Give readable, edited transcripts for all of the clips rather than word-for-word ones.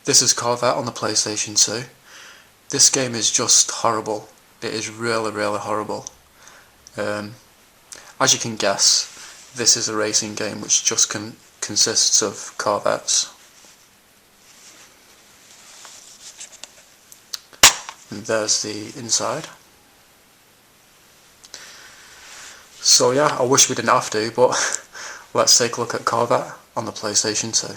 This is Corvette on the PlayStation 2. This game is just horrible. It is really, really horrible. As you can guess, this is a racing game which just consists of Corvettes. And there's the inside. So yeah, I wish we didn't have to, but let's take a look at Corvette on the PlayStation 2.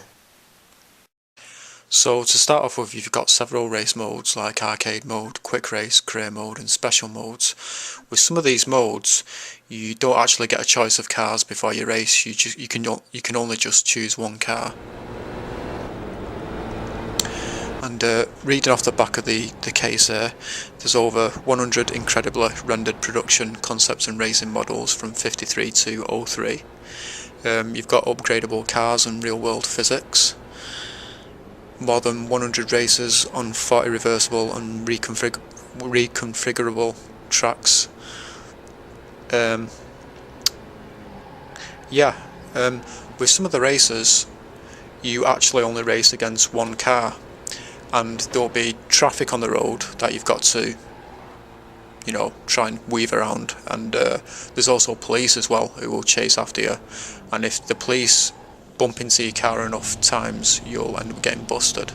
So to start off with, you've got several race modes like arcade mode, quick race, career mode and special modes. With some of these modes, you don't actually get a choice of cars before you race. You can only just choose one car. And reading off the back of the case here, there's over 100 incredibly rendered production concepts and racing models from 53 to 03. You've got upgradable cars and real world physics. More than 100 races on 40 reversible and reconfigurable tracks. With some of the races, you actually only race against one car, and there'll be traffic on the road that you've got to, try and weave around. And there's also police as well who will chase after you, and if the police bump into your car enough times, you'll end up getting busted.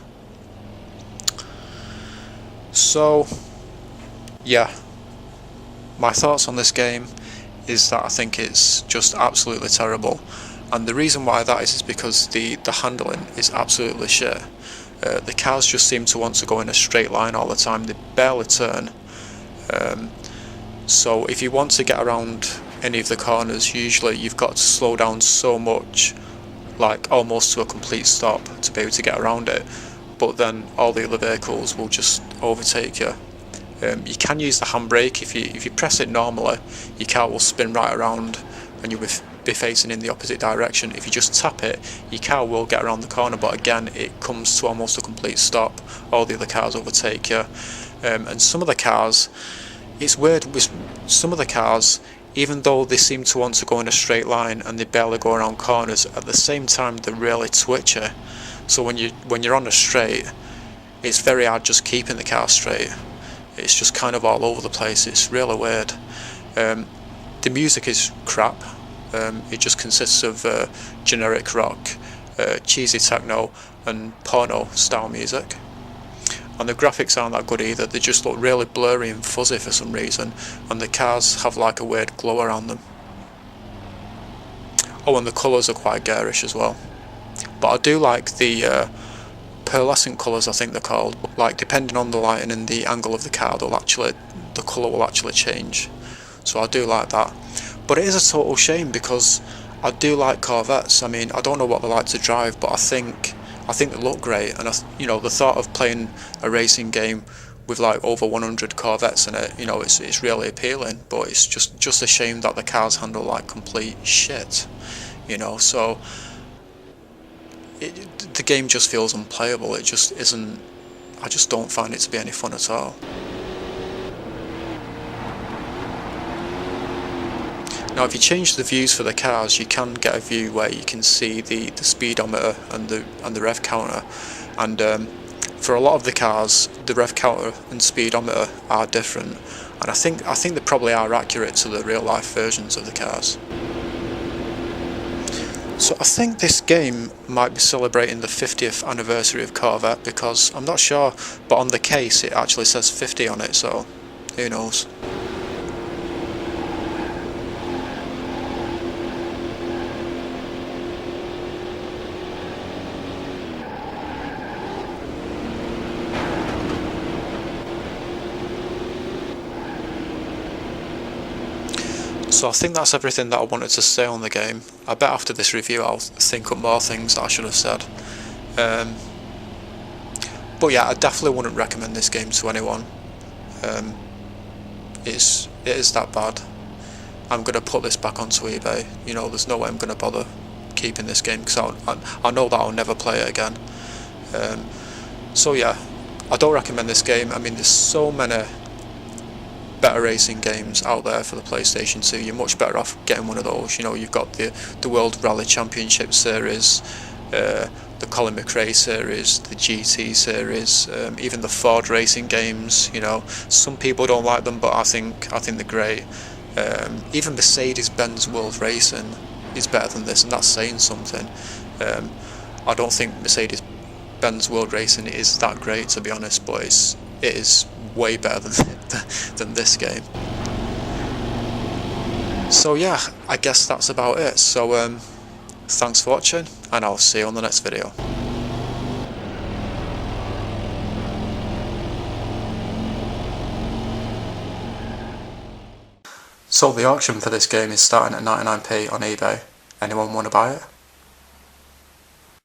So yeah, my thoughts on this game is that I think it's just absolutely terrible, and the reason why that is because the handling is absolutely shit. The cars just seem to want to go in a straight line all the time, they barely turn. So if you want to get around any of the corners, usually you've got to slow down so much, like almost to a complete stop, to be able to get around it, but then all the other vehicles will just overtake you. You can use the handbrake. If you press it normally, your car will spin right around and you'll be facing in the opposite direction. If you just tap it, your car will get around the corner, but again it comes to almost a complete stop, all the other cars overtake you. And some of the cars, it's weird, with some of the cars, even though they seem to want to go in a straight line and they barely go around corners, at the same time they're really twitchy. So when you're on a straight, it's very hard just keeping the car straight. It's just kind of all over the place. It's really weird. The music is crap. It just consists of generic rock, cheesy techno and porno style music. And the graphics aren't that good either. They just look really blurry and fuzzy for some reason, and the cars have like a weird glow around them. Oh, and the colours are quite garish as well. But I do like the pearlescent colours, I think they're called. Like, depending on the lighting and the angle of the car, the colour will actually change. So I do like that. But it is a total shame, because I do like Corvettes. I mean, I don't know what they like to drive, but I think they look great, and the thought of playing a racing game with like over 100 Corvettes in it, it's really appealing. But it's just a shame that the cars handle like complete shit, so the game just feels unplayable. It just isn't. I just don't find it to be any fun at all. Now, if you change the views for the cars, you can get a view where you can see the speedometer and the rev counter, and for a lot of the cars, the rev counter and speedometer are different, and I think they probably are accurate to the real life versions of the cars. So I think this game might be celebrating the 50th anniversary of Corvette, because I'm not sure, but on the case it actually says 50 on it, so who knows. So I think that's everything that I wanted to say on the game. I bet after this review I'll think up more things that I should have said. But yeah, I definitely wouldn't recommend this game to anyone. It is that bad. I'm going to put this back onto eBay. There's no way I'm going to bother keeping this game, because I know that I'll never play it again. So yeah, I don't recommend this game. I mean, there's so many better racing games out there for the PlayStation 2. You're much better off getting one of those. You've got the World Rally Championship Series, the Colin McRae series, the GT series, even the Ford racing games. You know, some people don't like them, but I think they're great. Even Mercedes-Benz World Racing is better than this, and that's saying something. I don't think Mercedes-Benz World Racing is that great, to be honest, but it is way better than this game. So yeah, I guess that's about it. So thanks for watching, and I'll see you on the next video. So the auction for this game is starting at 99p on eBay. Anyone want to buy it?